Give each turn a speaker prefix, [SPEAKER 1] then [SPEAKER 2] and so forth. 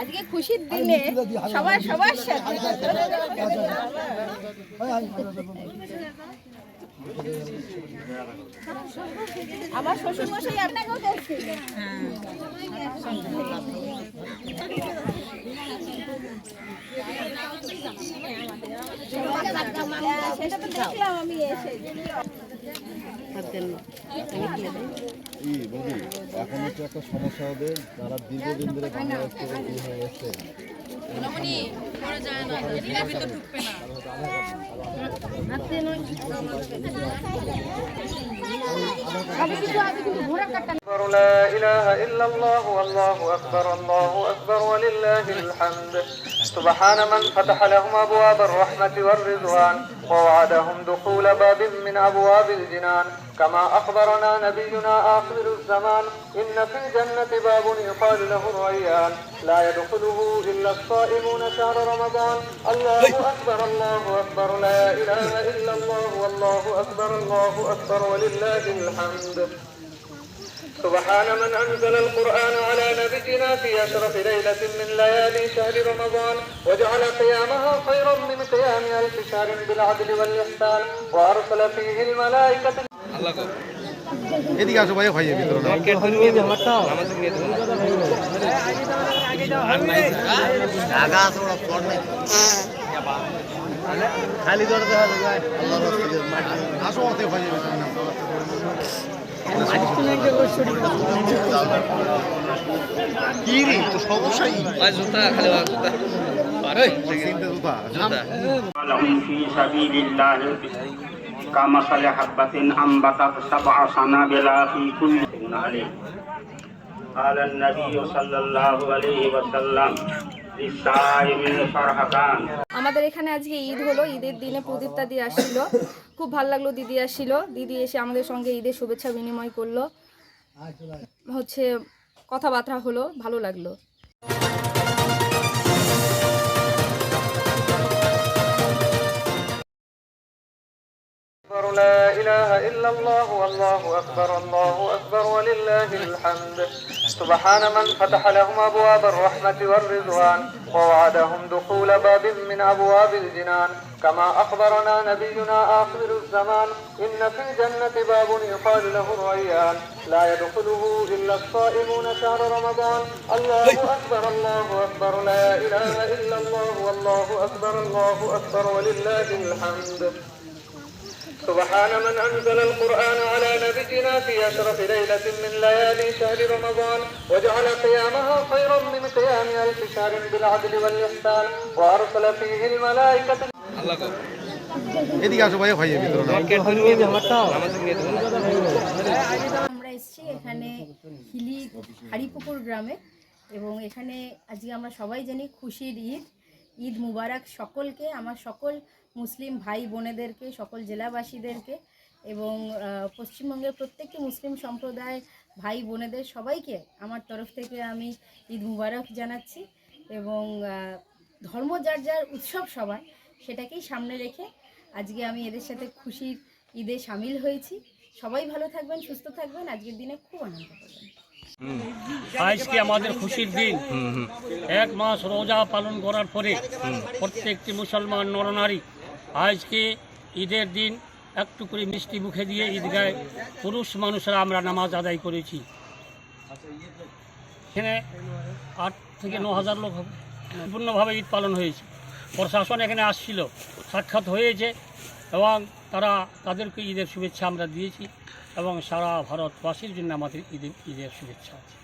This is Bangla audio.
[SPEAKER 1] আজকে খুশির দিনে সবার সাথে আমার শ্বশুর মশাই আপনাকেও দেখছি। সেটা তো দেখলাম আমি এসে।
[SPEAKER 2] এখন একটু একটা সমস্যা হবে, যারা দীর্ঘদিন ধরে বাংলাদেশ থেকে বের হয়ে এসছে
[SPEAKER 3] لا إله إلا الله والله أكبر الله أكبر ولله الحمد سبحان من فتح لهم أبواب الرحمة والرضوان ووعدهم دخول باب من أبواب الجنان كما أخبرنا نبينا آخر الزمان إن في الجنة باب يقال له الريان لا يدخله إلا الصائمون شهر رمضان الله أكبر الله أكبر لا إله إلا الله والله أكبر ولله الحمد سبحان من أنزل القرآن على نبينا في أشرف ليلة من ليالي شهر رمضان وجعل قيامها خيرا من قيام ألف شهر بالعدل والإحسان وأرسل فيه الملائكة
[SPEAKER 2] এদিকে আসো ভাই ভাই ভিতরে খালি দরজা আসো ওতে ভাই
[SPEAKER 4] في سبيل الله كمثل حبة أنبتت 7 سنابل في كل عليه قال النبي صلى الله عليه وسلم للصائم فرحتان।
[SPEAKER 1] আমাদের এখানে আজকে ঈদ হলো। ঈদের দিনে প্রদীপটা দিয়ে আসছিল, খুব ভালো লাগলো। দিদি আসছিল, দিদি এসে আমাদের সঙ্গে ঈদের শুভেচ্ছা বিনিময় করলো, কথাবার্তা হলো, ভালো লাগলো।
[SPEAKER 3] لا إله إلا الله والله أكبر ولله الحمد سبحان من فتح لهم أبواب الرحمة والرضوان ووعدهم دخول باب من أبواب الجنان كما أخبرنا نبينا آخر الزمان إن في الجنة باب يقال له الريان لا يدخله إلا الصائمون شهر رمضان الله أكبر لا إله إلا الله والله أكبر ولله الحمد سبحان من أنزل القرآن على نبينا في أشرف ليلة من ليالي شهر رمضان وجعل قيامها خيرا من قيام ألف شهر بالعدل والإحسان وأرسل فيه الملائكة
[SPEAKER 2] এদিকে আসো ভাই ভাই ভিতরে
[SPEAKER 1] আমরা এসেছি এখানে হিলি হারিপুকুর গ্রামে, এবং এখানে আজকে আমরা সবাই জানি খুশির ঈদ। ঈদ মুবারক সকলকে, আমার সকল মুসলিম ভাই বোনেদেরকে, সকল জেলাবাসীদেরকে এবং পশ্চিমবঙ্গের প্রত্যেকটি মুসলিম সম্প্রদায় ভাই বোনেদের সবাইকে আমার তরফ থেকে আমি ঈদ মুবারক জানাচ্ছি। এবং ধর্ম যার যার উৎসব সবাই, সেটাকেই সামনে রেখে আজকে আমি এদের সাথে খুশির ঈদে সামিল হয়েছি। সবাই ভালো থাকবেন, সুস্থ থাকবেন, আজকের দিনে খুব আনন্দ করবেন।
[SPEAKER 5] আজকে আমাদের খুশির দিন। 1 মাস রোজা পালন করার পরে প্রত্যেকটি মুসলমান নরনারী আজকে ঈদের দিন একটু করে মিষ্টি মুখে দিয়ে ঈদগায় পুরুষ মানুষরা আমরা নামাজ আদায় করেছি। এখানে 8 থেকে 9 হাজার লোক সম্পূর্ণভাবে ঈদ পালন হয়েছে। প্রশাসন এখানে আসছিল, সাক্ষাৎ হয়েছে এবং তাদেরকে ঈদের শুভেচ্ছা আমরা দিয়েছি এবং সারা ভারতবাসীর জন্য আমাদের ঈদের শুভেচ্ছা আছে।